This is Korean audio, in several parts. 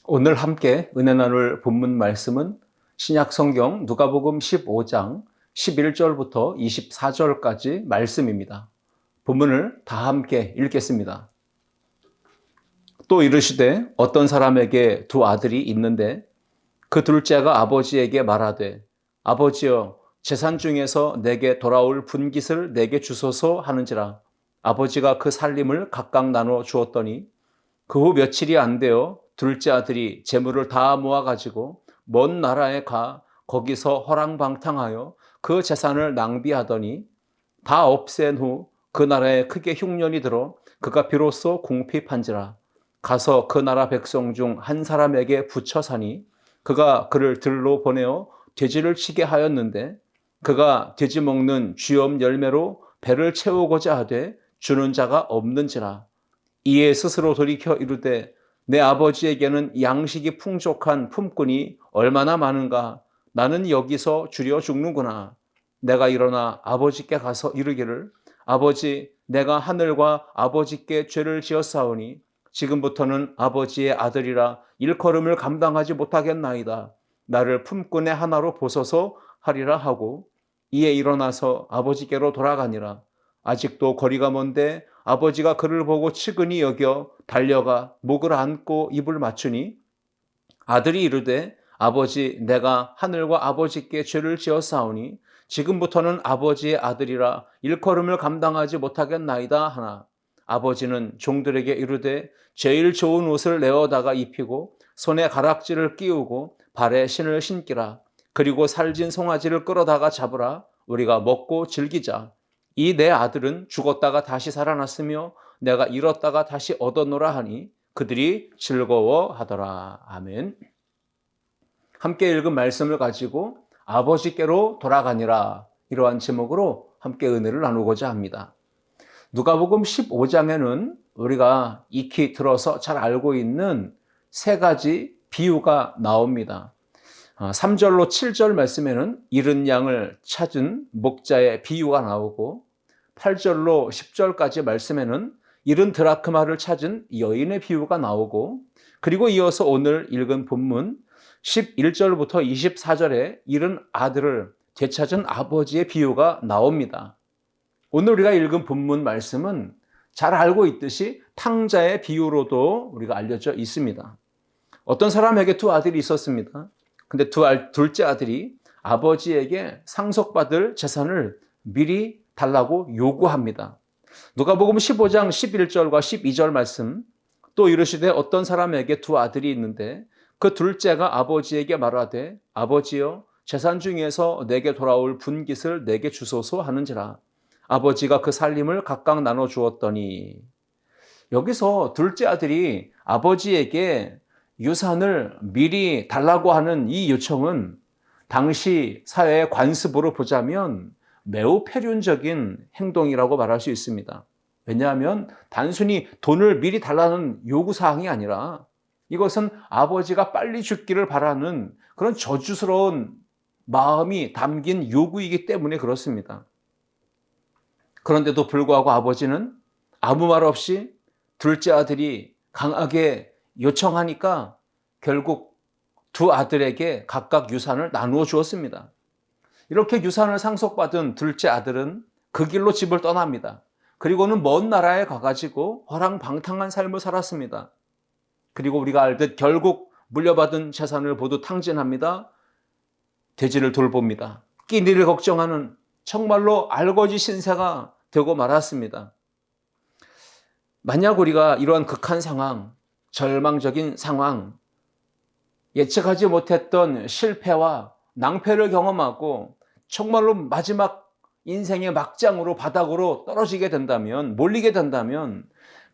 오늘 함께 은혜 나눌 본문 말씀은 신약 성경 누가복음 15장 11절부터 24절까지 말씀입니다. 본문을 다 함께 읽겠습니다. 또 이르시되 어떤 사람에게 두 아들이 있는데 그 둘째가 아버지에게 말하되 아버지여 재산 중에서 내게 돌아올 분깃을 내게 주소서 하는지라. 아버지가 그 살림을 각각 나눠 주었더니 그 후 며칠이 안 되어 둘째 아들이 재물을 다 모아가지고 먼 나라에 가 거기서 허랑방탕하여 그 재산을 낭비하더니 다 없앤 후 그 나라에 크게 흉년이 들어 그가 비로소 궁핍한지라. 가서 그 나라 백성 중 한 사람에게 붙여 사니 그가 그를 들로 보내어 돼지를 치게 하였는데 그가 돼지 먹는 쥐엄 열매로 배를 채우고자 하되 주는 자가 없는지라. 이에 스스로 돌이켜 이르되 내 아버지에게는 양식이 풍족한 품꾼이 얼마나 많은가. 나는 여기서 주려 죽는구나. 내가 일어나 아버지께 가서 이르기를 아버지, 내가 하늘과 아버지께 죄를 지었사오니 지금부터는 아버지의 아들이라 일컬음을 감당하지 못하겠나이다. 나를 품꾼의 하나로 보소서 하리라 하고 이에 일어나서 아버지께로 돌아가니라. 아직도 거리가 먼데 아버지가 그를 보고 측은히 여겨 달려가 목을 안고 입을 맞추니 아들이 이르되 아버지, 내가 하늘과 아버지께 죄를 지었사오니 지금부터는 아버지의 아들이라 일컬음을 감당하지 못하겠나이다 하나. 아버지는 종들에게 이르되 제일 좋은 옷을 내어다가 입히고 손에 가락지를 끼우고 발에 신을 신기라. 그리고 살진 송아지를 끌어다가 잡으라. 우리가 먹고 즐기자. 이 내 아들은 죽었다가 다시 살아났으며 내가 잃었다가 다시 얻었노라 하니 그들이 즐거워하더라. 아멘. 함께 읽은 말씀을 가지고 아버지께로 돌아가니라, 이러한 제목으로 함께 은혜를 나누고자 합니다. 누가복음 15장에는 우리가 익히 들어서 잘 알고 있는 세 가지 비유가 나옵니다. 3절로 7절 말씀에는 잃은 양을 찾은 목자의 비유가 나오고 8절로 10절까지 말씀에는 잃은 드라크마를 찾은 여인의 비유가 나오고 그리고 이어서 오늘 읽은 본문 11절부터 24절에 잃은 아들을 되찾은 아버지의 비유가 나옵니다. 오늘 우리가 읽은 본문 말씀은 잘 알고 있듯이 탕자의 비유로도 우리가 알려져 있습니다. 어떤 사람에게 두 아들이 있었습니다. 근데 둘째 아들이 아버지에게 상속받을 재산을 미리 달라고 요구합니다. 누가복음 15장 11절과 12절 말씀, 또 이르시되 어떤 사람에게 두 아들이 있는데 그 둘째가 아버지에게 말하되 아버지여 재산 중에서 내게 돌아올 분깃을 내게 주소서 하는지라. 아버지가 그 살림을 각각 나눠 주었더니. 여기서 둘째 아들이 아버지에게 유산을 미리 달라고 하는 이 요청은 당시 사회의 관습으로 보자면 매우 폐륜적인 행동이라고 말할 수 있습니다. 왜냐하면 단순히 돈을 미리 달라는 요구사항이 아니라 이것은 아버지가 빨리 죽기를 바라는 그런 저주스러운 마음이 담긴 요구이기 때문에 그렇습니다. 그런데도 불구하고 아버지는 아무 말 없이 둘째 아들이 강하게 요청하니까 결국 두 아들에게 각각 유산을 나누어 주었습니다. 이렇게 유산을 상속받은 둘째 아들은 그 길로 집을 떠납니다. 그리고는 먼 나라에 가가지고 허랑방탕한 삶을 살았습니다. 그리고 우리가 알듯 결국 물려받은 재산을 모두 탕진합니다. 돼지를 돌봅니다. 끼니를 걱정하는 정말로 알거지 신세가 되고 말았습니다. 만약 우리가 이러한 극한 상황, 절망적인 상황, 예측하지 못했던 실패와 낭패를 경험하고 정말로 마지막 인생의 막장으로 바닥으로 떨어지게 된다면, 몰리게 된다면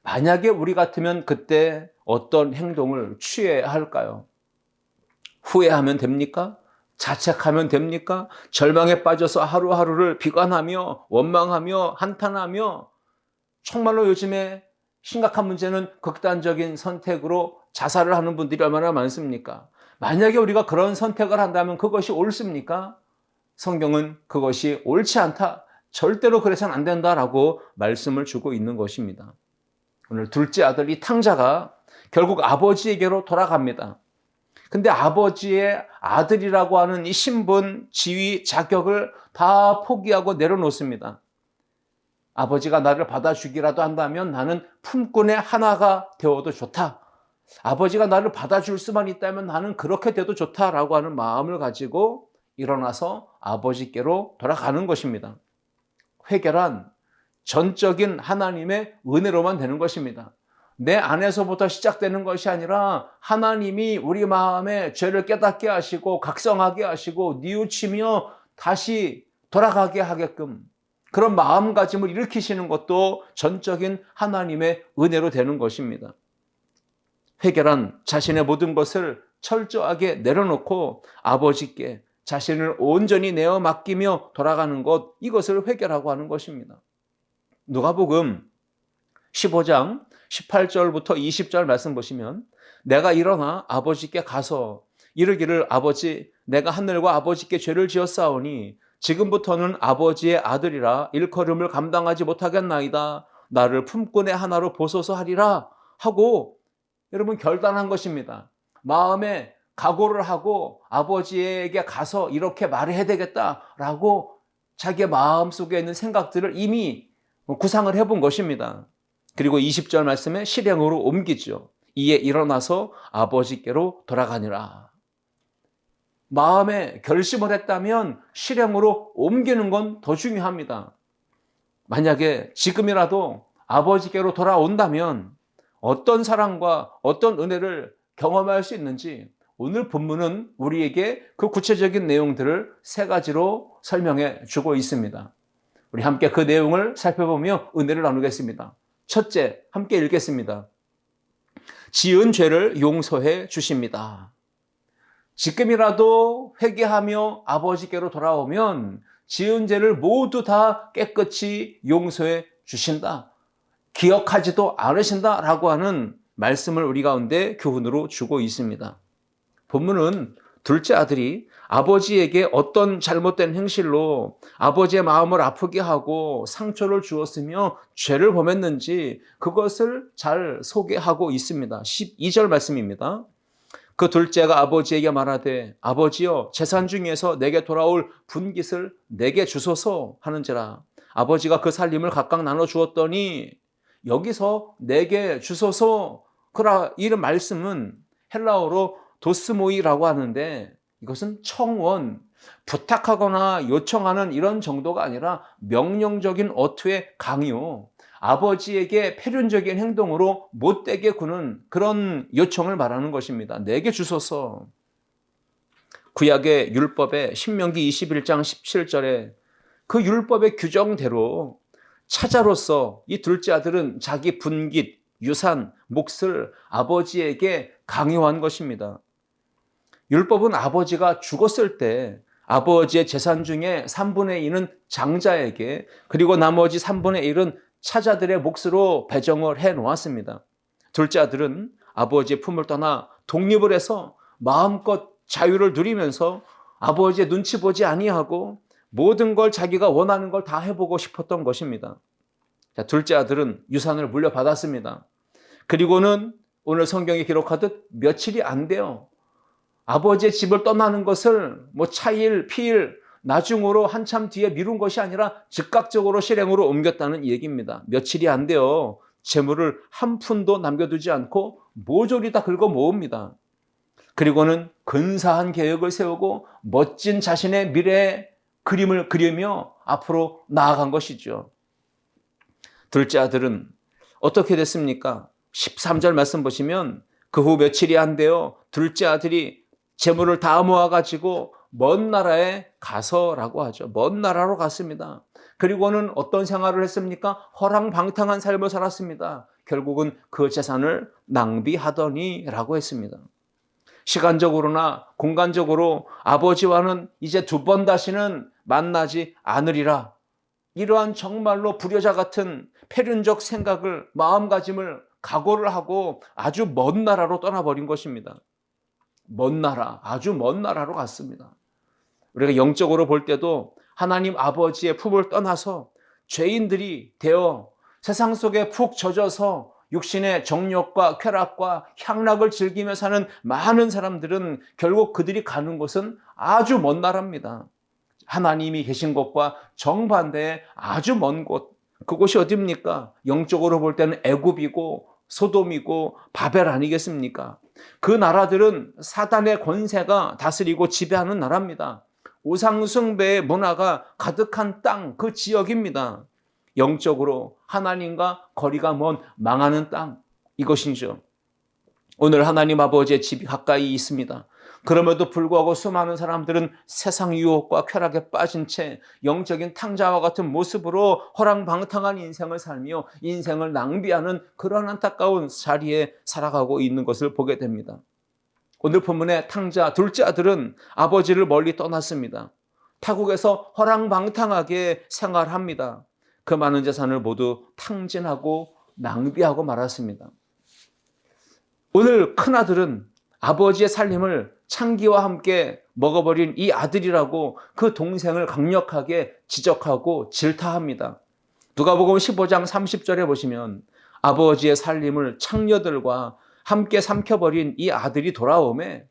만약에 우리 같으면 그때 어떤 행동을 취해야 할까요? 후회하면 됩니까? 자책하면 됩니까? 절망에 빠져서 하루하루를 비관하며 원망하며 한탄하며 정말로 요즘에 심각한 문제는 극단적인 선택으로 자살을 하는 분들이 얼마나 많습니까? 만약에 우리가 그런 선택을 한다면 그것이 옳습니까? 성경은 그것이 옳지 않다. 절대로 그래서는 안 된다라고 말씀을 주고 있는 것입니다. 오늘 둘째 아들 이 탕자가 결국 아버지에게로 돌아갑니다. 근데 아버지의 아들이라고 하는 이 신분, 지위, 자격을 다 포기하고 내려놓습니다. 아버지가 나를 받아주기라도 한다면 나는 품꾼의 하나가 되어도 좋다. 아버지가 나를 받아줄 수만 있다면 나는 그렇게 돼도 좋다라고 하는 마음을 가지고 일어나서 아버지께로 돌아가는 것입니다. 회개란 전적인 하나님의 은혜로만 되는 것입니다. 내 안에서부터 시작되는 것이 아니라 하나님이 우리 마음에 죄를 깨닫게 하시고 각성하게 하시고 뉘우치며 다시 돌아가게 하게끔 그런 마음가짐을 일으키시는 것도 전적인 하나님의 은혜로 되는 것입니다. 회개란 자신의 모든 것을 철저하게 내려놓고 아버지께 자신을 온전히 내어 맡기며 돌아가는 것, 이것을 회개라고 하는 것입니다. 누가복음 15장 18절부터 20절 말씀 보시면 내가 일어나 아버지께 가서 이르기를 아버지 내가 하늘과 아버지께 죄를 지었사오니 지금부터는 아버지의 아들이라 일컬음을 감당하지 못하겠나이다. 나를 품꾼의 하나로 보소서 하리라 하고 여러분 결단한 것입니다. 마음에 각오를 하고 아버지에게 가서 이렇게 말을 해야 되겠다라고 자기의 마음속에 있는 생각들을 이미 구상을 해본 것입니다. 그리고 20절 말씀에 실행으로 옮기죠. 이에 일어나서 아버지께로 돌아가니라. 마음에 결심을 했다면 실행으로 옮기는 건 더 중요합니다. 만약에 지금이라도 아버지께로 돌아온다면 어떤 사랑과 어떤 은혜를 경험할 수 있는지 오늘 본문은 우리에게 그 구체적인 내용들을 세 가지로 설명해 주고 있습니다. 우리 함께 그 내용을 살펴보며 은혜를 나누겠습니다. 첫째, 함께 읽겠습니다. 지은 죄를 용서해 주십니다. 지금이라도 회개하며 아버지께로 돌아오면 지은 죄를 모두 다 깨끗이 용서해 주신다. 기억하지도 않으신다라고 하는 말씀을 우리 가운데 교훈으로 주고 있습니다. 본문은 둘째 아들이 아버지에게 어떤 잘못된 행실로 아버지의 마음을 아프게 하고 상처를 주었으며 죄를 범했는지 그것을 잘 소개하고 있습니다. 12절 말씀입니다. 그 둘째가 아버지에게 말하되 아버지여 재산 중에서 내게 돌아올 분깃을 내게 주소서 하는지라. 아버지가 그 살림을 각각 나눠 주었더니 여기서 내게 주소서 그라 이런 말씀은 헬라어로 도스모이라고 하는데 이것은 청원, 부탁하거나 요청하는 이런 정도가 아니라 명령적인 어투의 강요, 아버지에게 패륜적인 행동으로 못되게 구는 그런 요청을 말하는 것입니다. 내게 주소서. 구약의 율법에 신명기 21장 17절에 그 율법의 규정대로 차자로서 이 둘째 아들은 자기 분깃, 유산, 몫을 아버지에게 강요한 것입니다. 율법은 아버지가 죽었을 때 아버지의 재산 중에 3분의 2는 장자에게 그리고 나머지 3분의 1은 차자들의 몫으로 배정을 해 놓았습니다. 둘째 아들은 아버지의 품을 떠나 독립을 해서 마음껏 자유를 누리면서 아버지의 눈치 보지 아니하고 모든 걸 자기가 원하는 걸 다 해보고 싶었던 것입니다. 자, 둘째 아들은 유산을 물려받았습니다. 그리고는 오늘 성경이 기록하듯 며칠이 안 돼요. 아버지의 집을 떠나는 것을 차일, 피일, 나중으로 한참 뒤에 미룬 것이 아니라 즉각적으로 실행으로 옮겼다는 얘기입니다. 며칠이 안 돼요. 재물을 한 푼도 남겨두지 않고 모조리 다 긁어 모읍니다. 그리고는 근사한 계획을 세우고 멋진 자신의 미래의 그림을 그리며 앞으로 나아간 것이죠. 둘째 아들은 어떻게 됐습니까? 13절 말씀 보시면 그 후 며칠이 안 돼요. 둘째 아들이 재물을 다 모아가지고 먼 나라에 가서라고 하죠. 먼 나라로 갔습니다. 그리고는 어떤 생활을 했습니까? 허랑방탕한 삶을 살았습니다. 결국은 그 재산을 낭비하더니라고 했습니다. 시간적으로나 공간적으로 아버지와는 이제 두 번 다시는 만나지 않으리라. 이러한 정말로 불효자 같은 패륜적 생각을 마음가짐을 각오를 하고 아주 먼 나라로 떠나버린 것입니다. 먼 나라, 아주 먼 나라로 갔습니다. 우리가 영적으로 볼 때도 하나님 아버지의 품을 떠나서 죄인들이 되어 세상 속에 푹 젖어서 육신의 정욕과 쾌락과 향락을 즐기며 사는 많은 사람들은 결국 그들이 가는 곳은 아주 먼 나라입니다. 하나님이 계신 곳과 정반대의 아주 먼 곳, 그곳이 어디입니까? 영적으로 볼 때는 애굽이고 소돔이고 바벨 아니겠습니까? 그 나라들은 사단의 권세가 다스리고 지배하는 나라입니다. 우상숭배의 문화가 가득한 땅, 그 지역입니다. 영적으로 하나님과 거리가 먼 망하는 땅, 이것이죠. 오늘 하나님 아버지의 집이 가까이 있습니다. 그럼에도 불구하고 수많은 사람들은 세상 유혹과 쾌락에 빠진 채 영적인 탕자와 같은 모습으로 허랑방탕한 인생을 살며 인생을 낭비하는 그런 안타까운 자리에 살아가고 있는 것을 보게 됩니다. 오늘 본문의 탕자 둘째 아들은 아버지를 멀리 떠났습니다. 타국에서 허랑방탕하게 생활합니다. 그 많은 재산을 모두 탕진하고 낭비하고 말았습니다. 오늘 큰아들은 아버지의 살림을 창기와 함께 먹어버린 이 아들이라고 그 동생을 강력하게 지적하고 질타합니다. 누가복음 15장 30절에 보시면 아버지의 살림을 창녀들과 함께 삼켜버린 이 아들이 돌아오매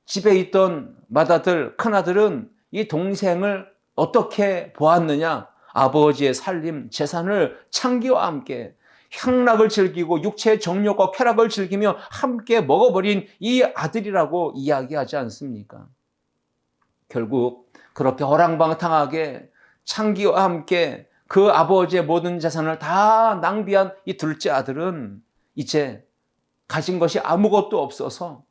집에 있던 맏아들, 큰아들은 이 동생을 어떻게 보았느냐? 아버지의 살림, 재산을 창기와 함께 향락을 즐기고 육체의 정욕과 쾌락을 즐기며 함께 먹어버린 이 아들이라고 이야기하지 않습니까? 결국 그렇게 허랑방탕하게 창기와 함께 그 아버지의 모든 재산을 다 낭비한 이 둘째 아들은 이제 가진 것이 아무것도 없어서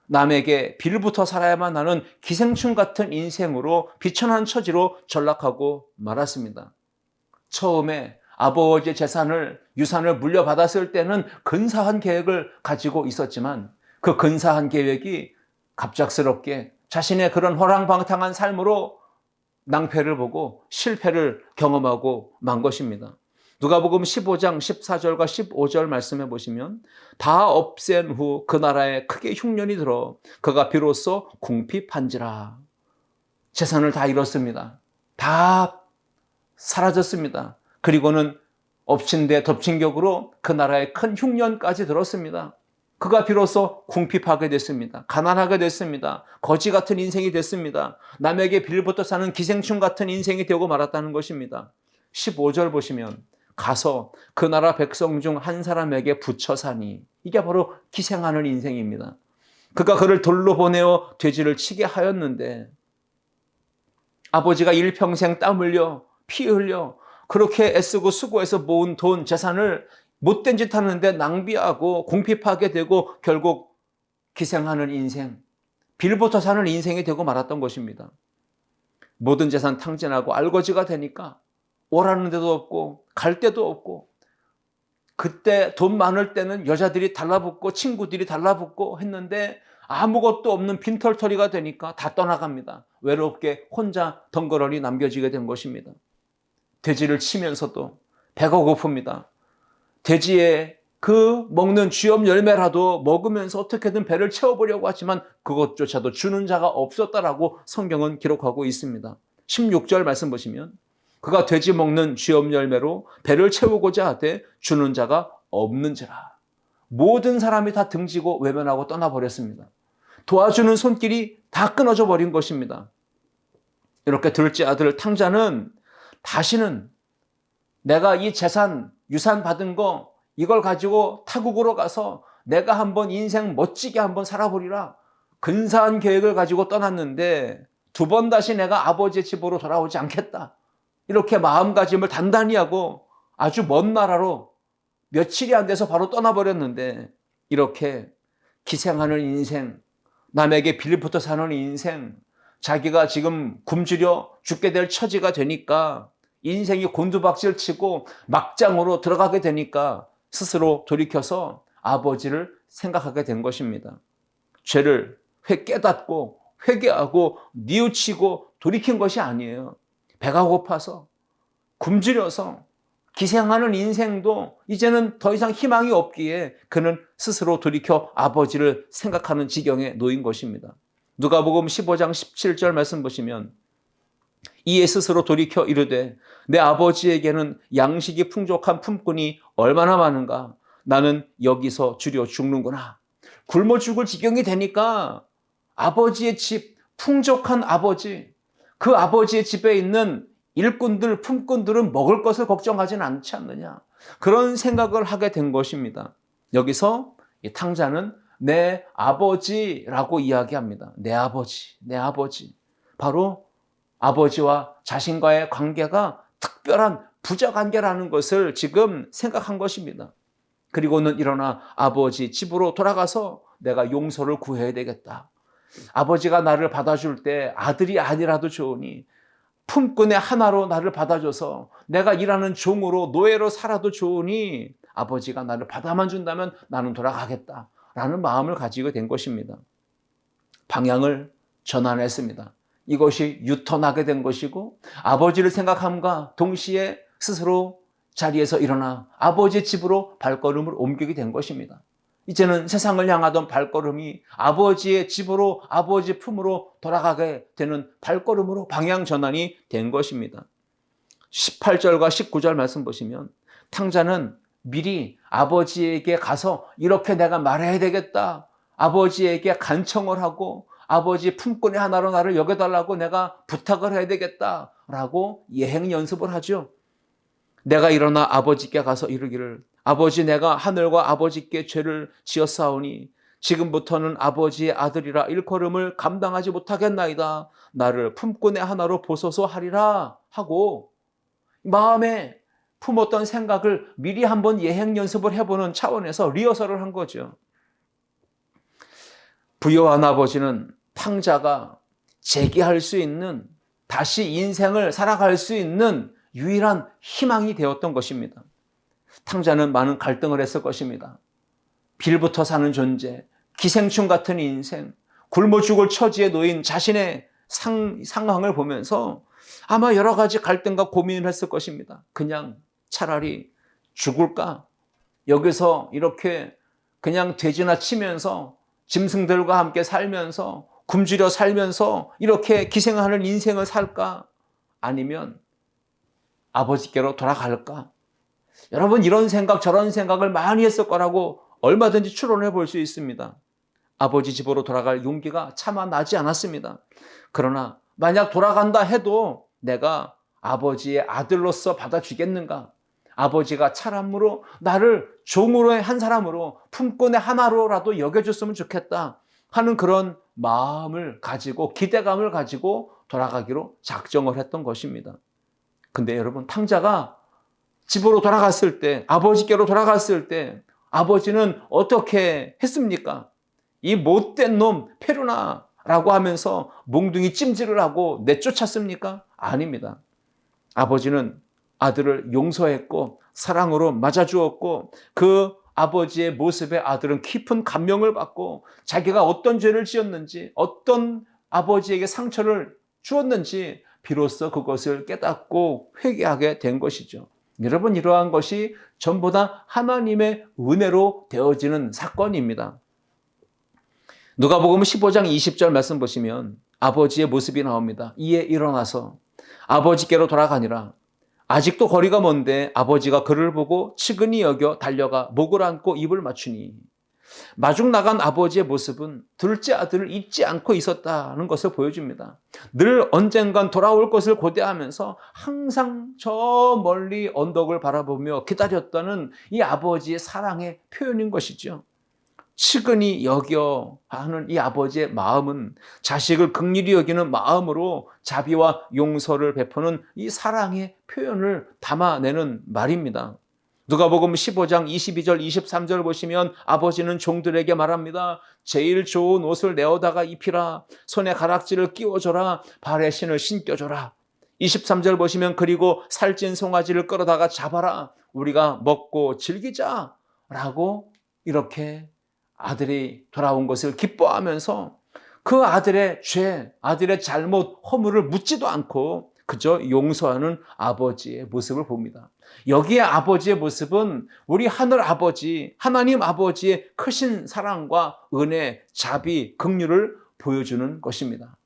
남에게 빌부터 살아야만 하는 기생충 같은 인생으로 비천한 처지로 전락하고 말았습니다. 처음에 아버지의 유산을 물려받았을 때는 근사한 계획을 가지고 있었지만 그 근사한 계획이 갑작스럽게 자신의 그런 허랑방탕한 삶으로 낭패를 보고 실패를 경험하고 만 것입니다. 누가복음 15장 14절과 15절 말씀해 보시면 다 없앤 후 그 나라에 크게 흉년이 들어 그가 비로소 궁핍한지라. 재산을 다 잃었습니다. 다 사라졌습니다. 그리고는 엎친 데 덮친 격으로 그 나라에 큰 흉년까지 들었습니다. 그가 비로소 궁핍하게 됐습니다. 가난하게 됐습니다. 거지 같은 인생이 됐습니다. 남에게 빌부터 사는 기생충 같은 인생이 되고 말았다는 것입니다. 15절 보시면 가서 그 나라 백성 중 한 사람에게 붙여 사니, 이게 바로 기생하는 인생입니다. 그가 그를 돌로 보내어 돼지를 치게 하였는데 아버지가 일평생 땀 흘려 피 흘려 그렇게 애쓰고 수고해서 모은 돈, 재산을 못된 짓 하는데 낭비하고 궁핍하게 되고 결국 기생하는 인생, 빌부터 사는 인생이 되고 말았던 것입니다. 모든 재산 탕진하고 알거지가 되니까 오라는 데도 없고 갈 데도 없고, 그때 돈 많을 때는 여자들이 달라붙고 친구들이 달라붙고 했는데 아무것도 없는 빈털터리가 되니까 다 떠나갑니다. 외롭게 혼자 덩그러니 남겨지게 된 것입니다. 돼지를 치면서도 배가 고픕니다. 돼지의 그 먹는 쥐염 열매라도 먹으면서 어떻게든 배를 채워보려고 하지만 그것조차도 주는 자가 없었다라고 성경은 기록하고 있습니다. 16절 말씀 보시면 그가 돼지 먹는 쥐염 열매로 배를 채우고자 하되 주는 자가 없는지라. 모든 사람이 다 등지고 외면하고 떠나버렸습니다. 도와주는 손길이 다 끊어져 버린 것입니다. 이렇게 둘째 아들 탕자는 다시는 내가 이 재산, 유산 받은 거 이걸 가지고 타국으로 가서 내가 한번 인생 멋지게 한번 살아보리라 근사한 계획을 가지고 떠났는데 두 번 다시 내가 아버지의 집으로 돌아오지 않겠다. 이렇게 마음가짐을 단단히 하고 아주 먼 나라로 며칠이 안 돼서 바로 떠나버렸는데 이렇게 기생하는 인생, 남에게 빌부터 사는 인생, 자기가 지금 굶주려 죽게 될 처지가 되니까 인생이 곤두박질 치고 막장으로 들어가게 되니까 스스로 돌이켜서 아버지를 생각하게 된 것입니다. 죄를 깨닫고 회개하고 뉘우치고 돌이킨 것이 아니에요. 배가 고파서 굶주려서 기생하는 인생도 이제는 더 이상 희망이 없기에 그는 스스로 돌이켜 아버지를 생각하는 지경에 놓인 것입니다. 누가복음 15장 17절 말씀 보시면 이에 스스로 돌이켜 이르되 내 아버지에게는 양식이 풍족한 품꾼이 얼마나 많은가. 나는 여기서 주려 죽는구나. 굶어 죽을 지경이 되니까 아버지의 집, 풍족한 아버지, 그 아버지의 집에 있는 일꾼들, 품꾼들은 먹을 것을 걱정하지는 않지 않느냐. 그런 생각을 하게 된 것입니다. 여기서 이 탕자는 내 아버지라고 이야기합니다. 내 아버지, 내 아버지. 바로 아버지와 자신과의 관계가 특별한 부자관계라는 것을 지금 생각한 것입니다. 그리고는 일어나 아버지 집으로 돌아가서 내가 용서를 구해야 되겠다. 아버지가 나를 받아줄 때 아들이 아니라도 좋으니 품꾼의 하나로 나를 받아줘서 내가 일하는 종으로 노예로 살아도 좋으니 아버지가 나를 받아만 준다면 나는 돌아가겠다 라는 마음을 가지게 된 것입니다. 방향을 전환했습니다. 이것이 유턴하게 된 것이고 아버지를 생각함과 동시에 스스로 자리에서 일어나 아버지의 집으로 발걸음을 옮기게 된 것입니다. 이제는 세상을 향하던 발걸음이 아버지의 집으로 아버지 품으로 돌아가게 되는 발걸음으로 방향 전환이 된 것입니다. 18절과 19절 말씀 보시면 탕자는 미리 아버지에게 가서 이렇게 내가 말해야 되겠다. 아버지에게 간청을 하고 아버지 품꾼의 하나로 나를 여겨달라고 내가 부탁을 해야 되겠다라고 예행 연습을 하죠. 내가 일어나 아버지께 가서 이르기를 아버지 내가 하늘과 아버지께 죄를 지었사오니 지금부터는 아버지의 아들이라 일컬음을 감당하지 못하겠나이다. 나를 품꾼의 하나로 보소서 하리라 하고 마음에 품었던 생각을 미리 한번 예행 연습을 해보는 차원에서 리허설을 한 거죠. 부요한 아버지는 탕자가 재기할 수 있는, 다시 인생을 살아갈 수 있는 유일한 희망이 되었던 것입니다. 탕자는 많은 갈등을 했을 것입니다. 빌부터 사는 존재, 기생충 같은 인생, 굶어 죽을 처지에 놓인 자신의 상황을 보면서 아마 여러 가지 갈등과 고민을 했을 것입니다. 그냥 차라리 죽을까? 여기서 이렇게 그냥 돼지나 치면서 짐승들과 함께 살면서 굶주려 살면서 이렇게 기생하는 인생을 살까? 아니면 아버지께로 돌아갈까? 여러분 이런 생각 저런 생각을 많이 했을 거라고 얼마든지 추론해 볼 수 있습니다. 아버지 집으로 돌아갈 용기가 차마 나지 않았습니다. 그러나 만약 돌아간다 해도 내가 아버지의 아들로서 받아주겠는가? 아버지가 차람으로 나를 종으로의 한 사람으로 품꾼의 하나로라도 여겨줬으면 좋겠다 하는 그런 마음을 가지고 기대감을 가지고 돌아가기로 작정을 했던 것입니다. 근데 여러분 탕자가 집으로 돌아갔을 때 아버지께로 돌아갔을 때 아버지는 어떻게 했습니까? 이 못된 놈 페루나 라고 하면서 몽둥이 찜질을 하고 내쫓았습니까? 아닙니다. 아버지는 아들을 용서했고 사랑으로 맞아주었고 그 아버지의 모습에 아들은 깊은 감명을 받고 자기가 어떤 죄를 지었는지 어떤 아버지에게 상처를 주었는지 비로소 그것을 깨닫고 회개하게 된 것이죠. 여러분 이러한 것이 전부 다 하나님의 은혜로 되어지는 사건입니다. 누가복음 15장 20절 말씀 보시면 아버지의 모습이 나옵니다. 이에 일어나서 아버지께로 돌아가니라. 아직도 거리가 먼데 아버지가 그를 보고 측은히 여겨 달려가 목을 안고 입을 맞추니 마중 나간 아버지의 모습은 둘째 아들을 잊지 않고 있었다는 것을 보여줍니다. 늘 언젠간 돌아올 것을 고대하면서 항상 저 멀리 언덕을 바라보며 기다렸다는 이 아버지의 사랑의 표현인 것이죠. 측은히 여겨 하는 이 아버지의 마음은 자식을 긍휼히 여기는 마음으로 자비와 용서를 베푸는 이 사랑의 표현을 담아내는 말입니다. 누가복음 15장 22절 23절 보시면 아버지는 종들에게 말합니다. 제일 좋은 옷을 내어다가 입히라. 손에 가락지를 끼워줘라. 발에 신을 신겨줘라. 23절 보시면 그리고 살찐 송아지를 끌어다가 잡아라. 우리가 먹고 즐기자 라고 이렇게 아들이 돌아온 것을 기뻐하면서 그 아들의 죄, 아들의 잘못, 허물을 묻지도 않고 그저 용서하는 아버지의 모습을 봅니다. 여기에 아버지의 모습은 우리 하늘 아버지, 하나님 아버지의 크신 사랑과 은혜, 자비, 긍휼을 보여주는 것입니다.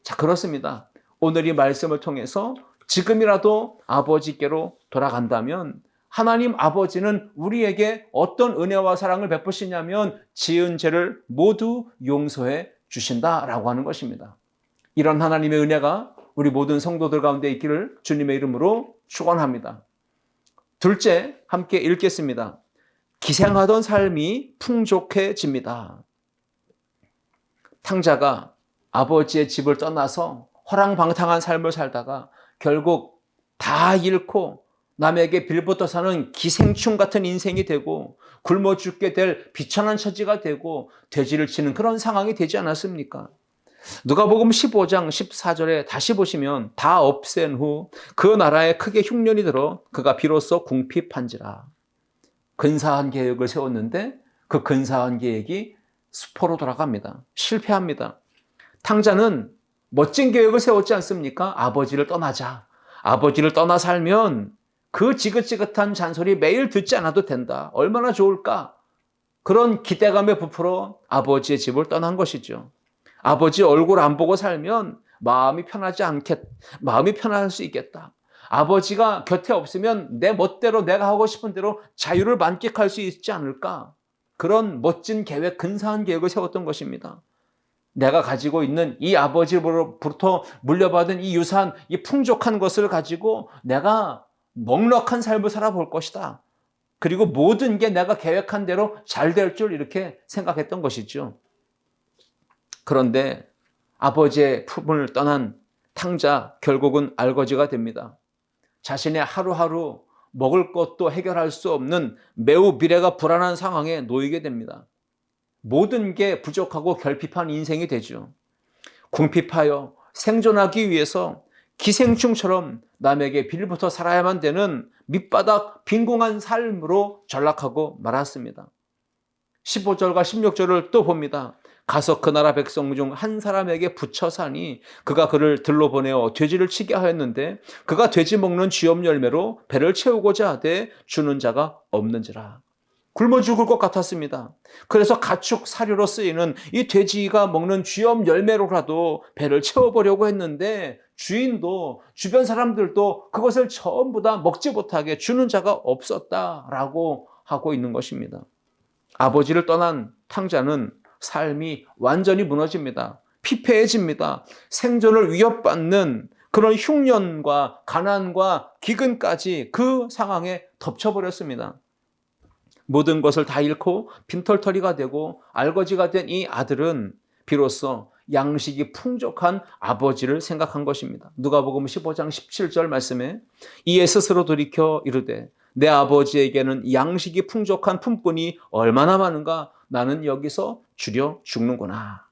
자, 그렇습니다. 오늘 이 말씀을 통해서 지금이라도 아버지께로 돌아간다면 하나님 아버지는 우리에게 어떤 은혜와 사랑을 베푸시냐면 지은 죄를 모두 용서해 주신다라고 하는 것입니다. 이런 하나님의 은혜가 우리 모든 성도들 가운데 있기를 주님의 이름으로 축원합니다. 둘째, 함께 읽겠습니다. 기생하던 삶이 풍족해집니다. 탕자가 아버지의 집을 떠나서 허랑방탕한 삶을 살다가 결국 다 잃고 남에게 빌붙어 사는 기생충 같은 인생이 되고 굶어 죽게 될 비천한 처지가 되고 돼지를 치는 그런 상황이 되지 않았습니까? 누가복음 15장 14절에 다시 보시면 다 없앤 후 그 나라에 크게 흉년이 들어 그가 비로소 궁핍한지라. 근사한 계획을 세웠는데 그 근사한 계획이 수포로 돌아갑니다. 실패합니다. 탕자는 멋진 계획을 세웠지 않습니까? 아버지를 떠나자. 아버지를 떠나 살면 그 지긋지긋한 잔소리 매일 듣지 않아도 된다. 얼마나 좋을까? 그런 기대감에 부풀어 아버지의 집을 떠난 것이죠. 아버지 얼굴 안 보고 살면 마음이 편할 수 있겠다. 아버지가 곁에 없으면 내 멋대로 내가 하고 싶은 대로 자유를 만끽할 수 있지 않을까? 그런 멋진 계획, 근사한 계획을 세웠던 것입니다. 내가 가지고 있는 이 아버지로부터 물려받은 이 유산, 이 풍족한 것을 가지고 내가 넉넉한 삶을 살아볼 것이다. 그리고 모든 게 내가 계획한 대로 잘 될 줄 이렇게 생각했던 것이죠. 그런데 아버지의 품을 떠난 탕자 결국은 알거지가 됩니다. 자신의 하루하루 먹을 것도 해결할 수 없는 매우 미래가 불안한 상황에 놓이게 됩니다. 모든 게 부족하고 결핍한 인생이 되죠. 궁핍하여 생존하기 위해서 기생충처럼 남에게 빌부터 살아야만 되는 밑바닥 빈궁한 삶으로 전락하고 말았습니다. 15절과 16절을 또 봅니다. 가서 그 나라 백성 중 한 사람에게 붙여 사니 그가 그를 들로 보내어 돼지를 치게 하였는데 그가 돼지 먹는 쥐염 열매로 배를 채우고자 하되 주는 자가 없는지라. 굶어 죽을 것 같았습니다. 그래서 가축 사료로 쓰이는 이 돼지가 먹는 쥐염 열매로라도 배를 채워보려고 했는데 주인도 주변 사람들도 그것을 전부 다 먹지 못하게 주는 자가 없었다라고 하고 있는 것입니다. 아버지를 떠난 탕자는 삶이 완전히 무너집니다. 피폐해집니다. 생존을 위협받는 그런 흉년과 가난과 기근까지 그 상황에 덮쳐버렸습니다. 모든 것을 다 잃고 빈털터리가 되고 알거지가 된 이 아들은 비로소 양식이 풍족한 아버지를 생각한 것입니다. 누가복음 15장 17절 말씀에 이에 스스로 돌이켜 이르되 내 아버지에게는 양식이 풍족한 품꾼이 얼마나 많은가 나는 여기서 주려 죽는구나.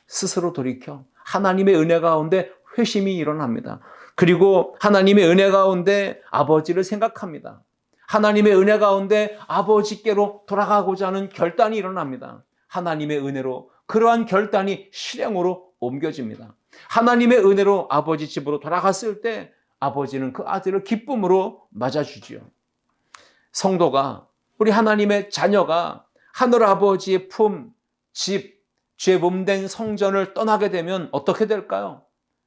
스스로 돌이켜 하나님의 은혜 가운데 회심이 일어납니다. 그리고 하나님의 은혜 가운데 아버지를 생각합니다. 하나님의 은혜 가운데 아버지께로 돌아가고자 하는 결단이 일어납니다. 하나님의 은혜로 그러한 결단이 실행으로 옮겨집니다. 하나님의 은혜로 아버지 집으로 돌아갔을 때 아버지는 그 아들을 기쁨으로 맞아주지요. 성도가, 우리 하나님의 자녀가 하늘 아버지의 품, 집, 죄 몸된 성전을 떠나게 되면 어떻게 될까요?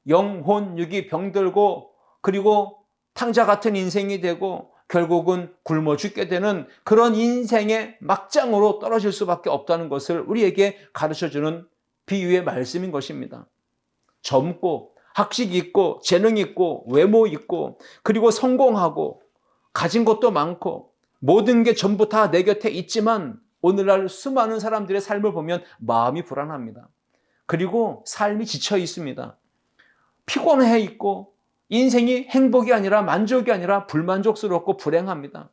영혼 육이 병들고 그리고 탕자 같은 인생이 되고 결국은 굶어 죽게 되는 그런 인생의 막장으로 떨어질 수밖에 없다는 것을 우리에게 가르쳐주는 비유의 말씀인 것입니다. 젊고 학식 있고 재능 있고 외모 있고 그리고 성공하고 가진 것도 많고 모든 게 전부 다 내 곁에 있지만 오늘날 수많은 사람들의 삶을 보면 마음이 불안합니다. 그리고 삶이 지쳐 있습니다. 피곤해 있고 인생이 행복이 아니라 만족이 아니라 불만족스럽고 불행합니다.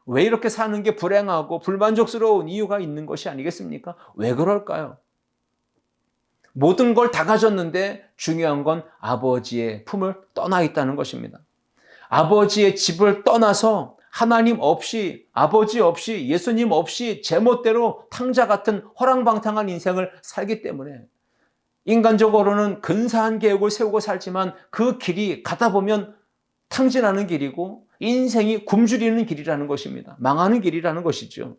왜 이렇게 사는 게 불행하고 불만족스러운 이유가 있는 것이 아니겠습니까? 왜 그럴까요? 모든 걸 다 가졌는데 중요한 건 아버지의 품을 떠나 있다는 것입니다. 아버지의 집을 떠나서 하나님 없이, 아버지 없이, 예수님 없이 제멋대로 탕자 같은 허랑방탕한 인생을 살기 때문에 인간적으로는 근사한 계획을 세우고 살지만 그 길이 가다 보면 탕진하는 길이고 인생이 굶주리는 길이라는 것입니다. 망하는 길이라는 것이죠.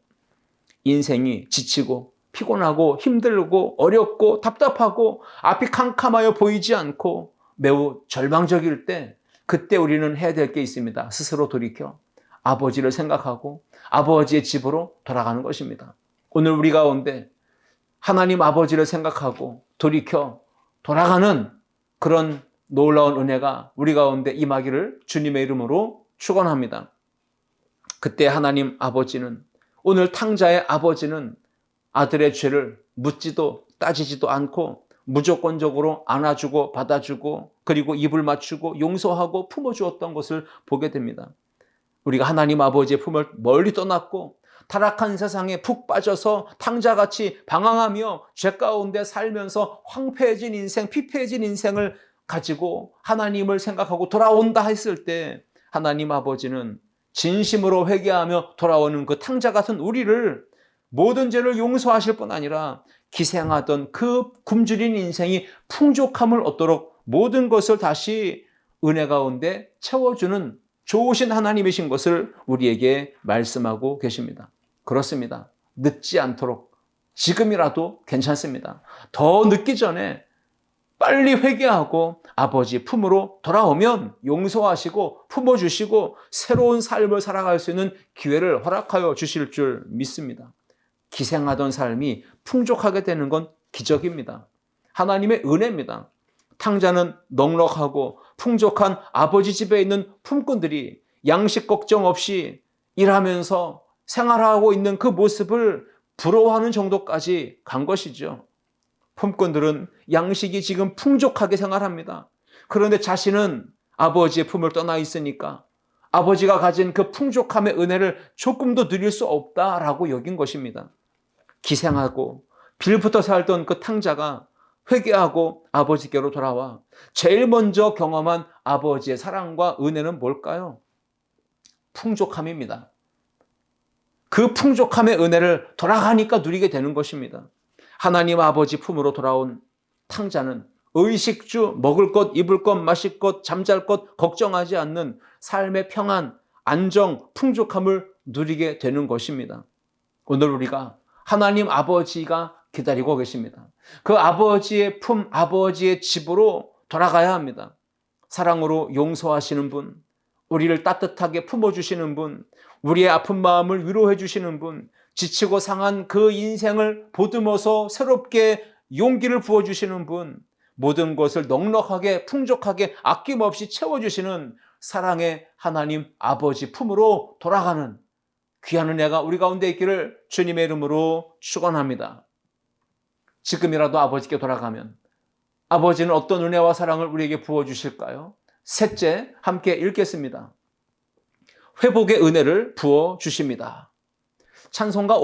인생이 지치고 피곤하고 힘들고 어렵고 답답하고 앞이 캄캄하여 보이지 않고 매우 절망적일 때 그때 우리는 해야 될 게 있습니다. 스스로 돌이켜 아버지를 생각하고 아버지의 집으로 돌아가는 것입니다. 오늘 우리 가운데 하나님 아버지를 생각하고 돌이켜 돌아가는 그런 놀라운 은혜가 우리 가운데 임하기를 주님의 이름으로 축원합니다. 그때 하나님 아버지는, 오늘 탕자의 아버지는 아들의 죄를 묻지도 따지지도 않고 무조건적으로 안아주고 받아주고 그리고 입을 맞추고 용서하고 품어주었던 것을 보게 됩니다. 우리가 하나님 아버지의 품을 멀리 떠났고 타락한 세상에 푹 빠져서 탕자같이 방황하며 죄 가운데 살면서 황폐해진 인생, 피폐해진 인생을 가지고 하나님을 생각하고 돌아온다 했을 때 하나님 아버지는 진심으로 회개하며 돌아오는 그 탕자 같은 우리를 모든 죄를 용서하실 뿐 아니라 기생하던 그 굶주린 인생이 풍족함을 얻도록 모든 것을 다시 은혜 가운데 채워주는 좋으신 하나님이신 것을 우리에게 말씀하고 계십니다. 그렇습니다. 늦지 않도록 지금이라도 괜찮습니다. 더 늦기 전에 빨리 회개하고 아버지 품으로 돌아오면 용서하시고 품어주시고 새로운 삶을 살아갈 수 있는 기회를 허락하여 주실 줄 믿습니다. 기생하던 삶이 풍족하게 되는 건 기적입니다. 하나님의 은혜입니다. 탕자는 넉넉하고 풍족한 아버지 집에 있는 품꾼들이 양식 걱정 없이 일하면서 생활하고 있는 그 모습을 부러워하는 정도까지 간 것이죠. 품꾼들은 양식이 지금 풍족하게 생활합니다. 그런데 자신은 아버지의 품을 떠나 있으니까 아버지가 가진 그 풍족함의 은혜를 조금도 누릴 수 없다라고 여긴 것입니다. 기생하고 빌부터 살던 그 탕자가 회개하고 아버지께로 돌아와 제일 먼저 경험한 아버지의 사랑과 은혜는 뭘까요? 풍족함입니다. 그 풍족함의 은혜를 돌아가니까 누리게 되는 것입니다. 하나님 아버지 품으로 돌아온 탕자는 의식주, 먹을 것, 입을 것, 마실 것, 잠잘 것 걱정하지 않는 삶의 평안, 안정, 풍족함을 누리게 되는 것입니다. 오늘 우리가 하나님 아버지가 기다리고 계십니다. 그 아버지의 품, 아버지의 집으로 돌아가야 합니다. 사랑으로 용서하시는 분, 우리를 따뜻하게 품어주시는 분, 우리의 아픈 마음을 위로해 주시는 분, 지치고 상한 그 인생을 보듬어서 새롭게 용기를 부어주시는 분, 모든 것을 넉넉하게 풍족하게 아낌없이 채워주시는 사랑의 하나님 아버지 품으로 돌아가는 귀한 은혜가 우리 가운데 있기를 주님의 이름으로 축원합니다. 지금이라도 아버지께 돌아가면 아버지는 어떤 은혜와 사랑을 우리에게 부어주실까요? 셋째, 함께 읽겠습니다. 회복의 은혜를 부어주십니다. 찬송가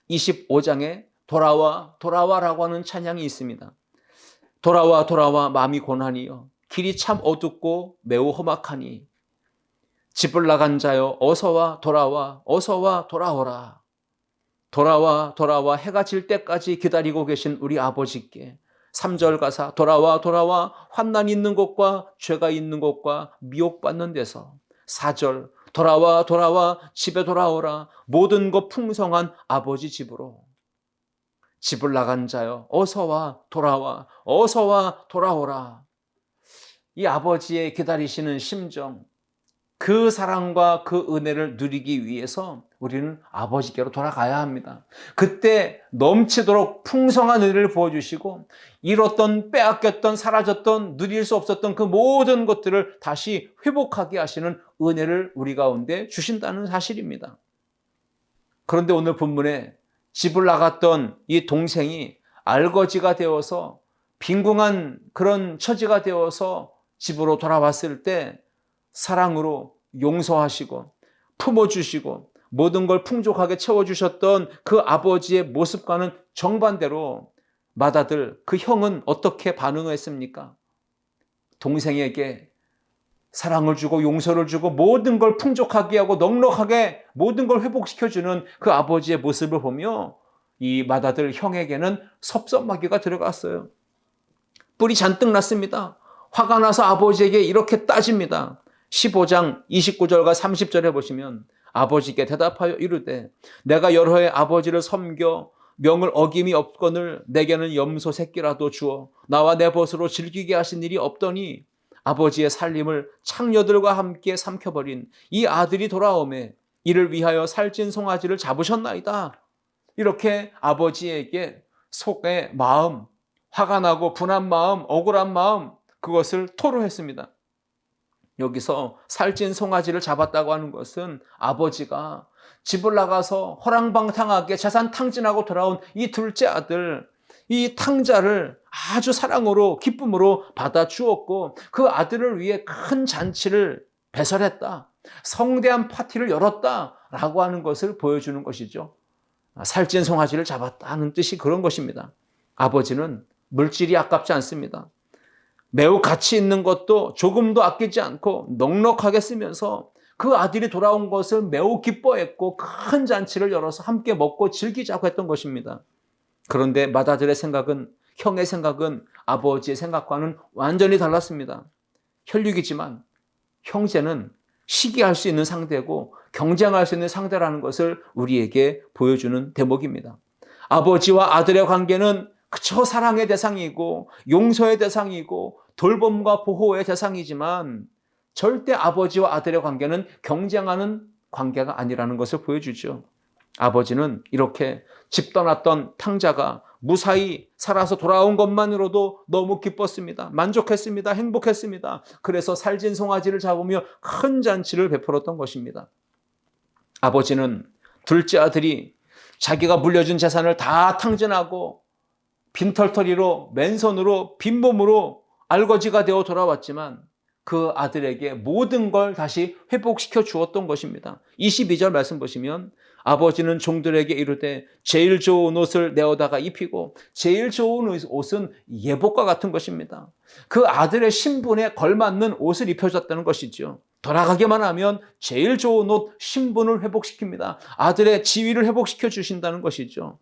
525장에 돌아와 돌아와라고 하는 찬양이 있습니다. 돌아와 돌아와 마음이 고난이여 길이 참 어둡고 매우 험악하니 집을 나간 자여 어서와 돌아와 어서와 돌아오라. 돌아와 돌아와 해가 질 때까지 기다리고 계신 우리 아버지께 3절 가사 돌아와 돌아와 환난 있는 곳과 죄가 있는 곳과 미혹받는 데서 4절 돌아와 돌아와 집에 돌아오라 모든 것 풍성한 아버지 집으로 집을 나간 자여 어서와 돌아와 어서와 돌아오라. 이 아버지의 기다리시는 심정, 그 사랑과 그 은혜를 누리기 위해서 우리는 아버지께로 돌아가야 합니다. 그때 넘치도록 풍성한 은혜를 부어주시고 잃었던, 빼앗겼던, 사라졌던, 누릴 수 없었던 그 모든 것들을 다시 회복하게 하시는 은혜를 우리 가운데 주신다는 사실입니다. 그런데 오늘 본문에 집을 나갔던 이 동생이 알거지가 되어서 빈궁한 그런 처지가 되어서 집으로 돌아왔을 때 사랑으로 용서하시고 품어주시고 모든 걸 풍족하게 채워주셨던 그 아버지의 모습과는 정반대로 맏아들 그 형은 어떻게 반응했습니까? 동생에게 사랑을 주고 용서를 주고 모든 걸 풍족하게 하고 넉넉하게 모든 걸 회복시켜주는 그 아버지의 모습을 보며 이 맏아들 형에게는 섭섭마귀가 들어갔어요. 뿔이 잔뜩 났습니다. 화가 나서 아버지에게 이렇게 따집니다. 15장 29절과 30절에 보시면 아버지께 대답하여 이르되 내가 여러 해 아버지를 섬겨 명을 어김이 없거늘 내게는 염소 새끼라도 주어 나와 내 벗으로 즐기게 하신 일이 없더니 아버지의 살림을 창녀들과 함께 삼켜버린 이 아들이 돌아오매 이를 위하여 살찐 송아지를 잡으셨나이다. 이렇게 아버지에게 속의 마음, 화가 나고 분한 마음, 억울한 마음, 그것을 토로했습니다. 여기서 살찐 송아지를 잡았다고 하는 것은 아버지가 집을 나가서 호랑방탕하게 재산 탕진하고 돌아온 이 둘째 아들, 이 탕자를 아주 사랑으로 기쁨으로 받아주었고 그 아들을 위해 큰 잔치를 배설했다. 성대한 파티를 열었다라고 하는 것을 보여주는 것이죠. 살찐 송아지를 잡았다는 뜻이 그런 것입니다. 아버지는 물질이 아깝지 않습니다. 매우 가치 있는 것도 조금도 아끼지 않고 넉넉하게 쓰면서 그 아들이 돌아온 것을 매우 기뻐했고 큰 잔치를 열어서 함께 먹고 즐기자고 했던 것입니다. 그런데 맏아들의 생각은, 형의 생각은 아버지의 생각과는 완전히 달랐습니다. 혈육이지만 형제는 시기할 수 있는 상대고 경쟁할 수 있는 상대라는 것을 우리에게 보여주는 대목입니다. 아버지와 아들의 관계는 그저 사랑의 대상이고 용서의 대상이고 돌봄과 보호의 대상이지만 절대 아버지와 아들의 관계는 경쟁하는 관계가 아니라는 것을 보여주죠. 아버지는 이렇게 집 떠났던 탕자가 무사히 살아서 돌아온 것만으로도 너무 기뻤습니다. 만족했습니다. 행복했습니다. 그래서 살찐 송아지를 잡으며 큰 잔치를 베풀었던 것입니다. 아버지는 둘째 아들이 자기가 물려준 재산을 다 탕진하고 빈털터리로 맨손으로 빈몸으로 알거지가 되어 돌아왔지만 그 아들에게 모든 걸 다시 회복시켜 주었던 것입니다. 22절 말씀 보시면 아버지는 종들에게 이르되 제일 좋은 옷을 내어다가 입히고 제일 좋은 옷은 예복과 같은 것입니다. 그 아들의 신분에 걸맞는 옷을 입혀줬다는 것이죠. 돌아가기만 하면 제일 좋은 옷, 신분을 회복시킵니다. 아들의 지위를 회복시켜 주신다는 것이죠.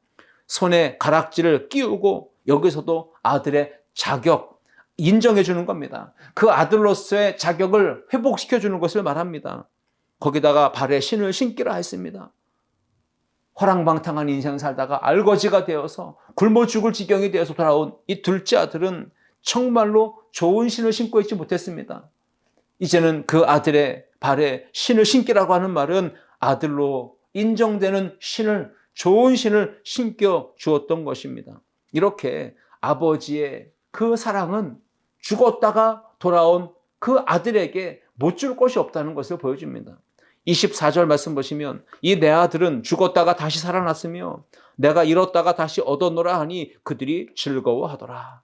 손에 가락지를 끼우고 여기서도 아들의 자격, 인정해 주는 겁니다. 그 아들로서의 자격을 회복시켜 주는 것을 말합니다. 거기다가 발에 신을 신기라 했습니다. 호랑방탕한 인생 살다가 알거지가 되어서 굶어 죽을 지경이 되어서 돌아온 이 둘째 아들은 정말로 좋은 신을 신고 있지 못했습니다. 이제는 그 아들의 발에 신을 신기라고 하는 말은 아들로 인정되는 신을, 좋은 신을 신겨 주었던 것입니다. 이렇게 아버지의 그 사랑은 죽었다가 돌아온 그 아들에게 못 줄 것이 없다는 것을 보여줍니다. 24절 말씀 보시면 이 내 아들은 죽었다가 다시 살아났으며 내가 잃었다가 다시 얻었노라 하니 그들이 즐거워하더라.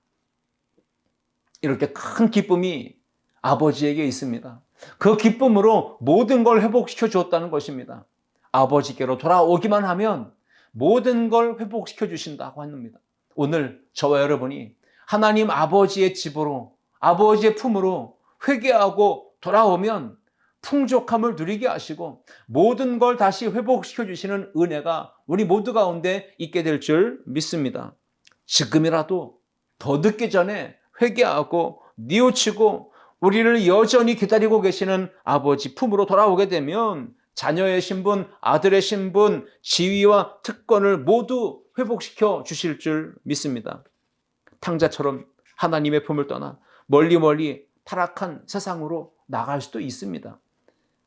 이렇게 큰 기쁨이 아버지에게 있습니다. 그 기쁨으로 모든 걸 회복시켜 주었다는 것입니다. 아버지께로 돌아오기만 하면 모든 걸 회복시켜 주신다고 합니다. 오늘 저와 여러분이 하나님 아버지의 집으로, 아버지의 품으로 회개하고 돌아오면 풍족함을 누리게 하시고 모든 걸 다시 회복시켜 주시는 은혜가 우리 모두 가운데 있게 될 줄 믿습니다. 지금이라도 더 늦기 전에 회개하고 뉘우치고 우리를 여전히 기다리고 계시는 아버지 품으로 돌아오게 되면 자녀의 신분, 아들의 신분, 지위와 특권을 모두 회복시켜 주실 줄 믿습니다. 탕자처럼 하나님의 품을 떠나 멀리 타락한 세상으로 나갈 수도 있습니다.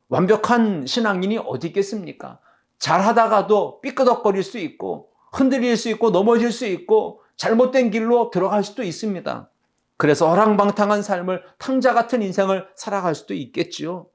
완벽한 신앙인이 어디 있겠습니까? 잘하다가도 삐끄덕거릴 수 있고 흔들릴 수 있고 넘어질 수 있고 잘못된 길로 들어갈 수도 있습니다. 그래서 허랑방탕한 삶을, 탕자 같은 인생을 살아갈 수도 있겠지요.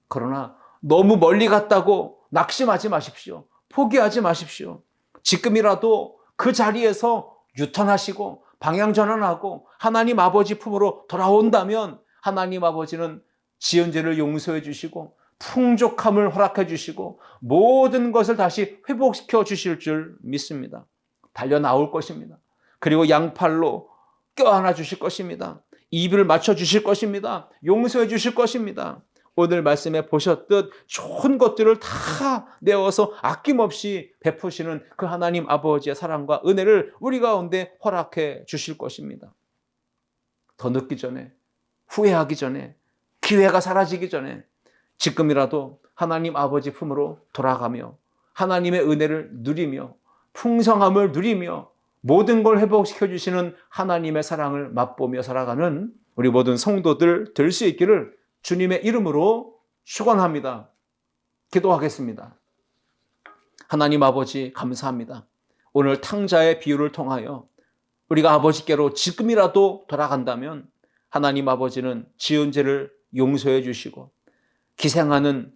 그러나 너무 멀리 갔다고 낙심하지 마십시오. 포기하지 마십시오. 지금이라도 그 자리에서 유턴하시고 방향 전환하고 하나님 아버지 품으로 돌아온다면 하나님 아버지는 지은 죄를 용서해 주시고 풍족함을 허락해 주시고 모든 것을 다시 회복시켜 주실 줄 믿습니다. 달려 나올 것입니다. 그리고 양팔로 껴안아 주실 것입니다. 입을 맞춰 주실 것입니다. 용서해 주실 것입니다. 오늘 말씀에 보셨듯 좋은 것들을 다 내어서 아낌없이 베푸시는 그 하나님 아버지의 사랑과 은혜를 우리 가운데 허락해 주실 것입니다. 더 늦기 전에, 후회하기 전에, 기회가 사라지기 전에 지금이라도 하나님 아버지 품으로 돌아가며 하나님의 은혜를 누리며 풍성함을 누리며 모든 걸 회복시켜 주시는 하나님의 사랑을 맛보며 살아가는 우리 모든 성도들 될 수 있기를 주님의 이름으로 축원합니다. 기도하겠습니다. 하나님 아버지 감사합니다. 오늘 탕자의 비유를 통하여 우리가 아버지께로 지금이라도 돌아간다면 하나님 아버지는 지은 죄를 용서해 주시고 기생하는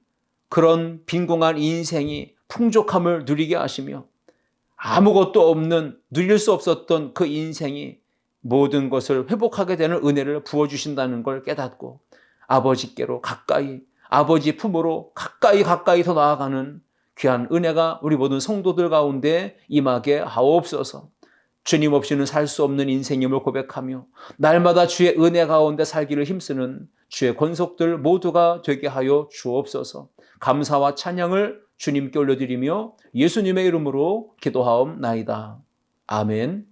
그런 빈곤한 인생이 풍족함을 누리게 하시며 아무것도 없는 누릴 수 없었던 그 인생이 모든 것을 회복하게 되는 은혜를 부어주신다는 걸 깨닫고 아버지께로 가까이 아버지 품으로 가까이 더 나아가는 귀한 은혜가 우리 모든 성도들 가운데 임하게 하옵소서. 주님 없이는 살 수 없는 인생임을 고백하며 날마다 주의 은혜 가운데 살기를 힘쓰는 주의 권속들 모두가 되게 하여 주옵소서. 감사와 찬양을 주님께 올려드리며 예수님의 이름으로 기도하옵나이다. 아멘.